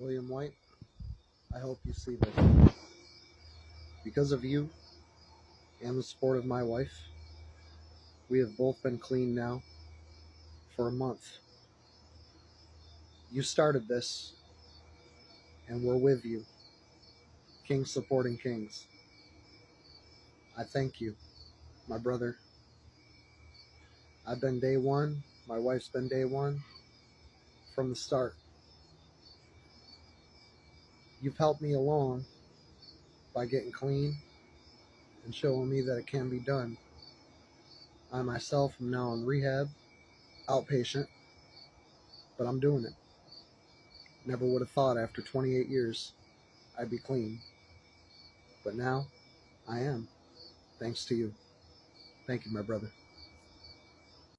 William White, I hope you see this. Because of you and the support of my wife, we have both been clean now for a month. You started this, and we're with you. Kings supporting kings. I thank you, my brother. I've been day one. My wife's been day one from the start. You've helped me along by getting clean and showing me that it can be done. I myself am now in rehab, outpatient, but I'm doing it. Never would have thought after 28 years I'd be clean. But now I am, thanks to you. Thank you, my brother.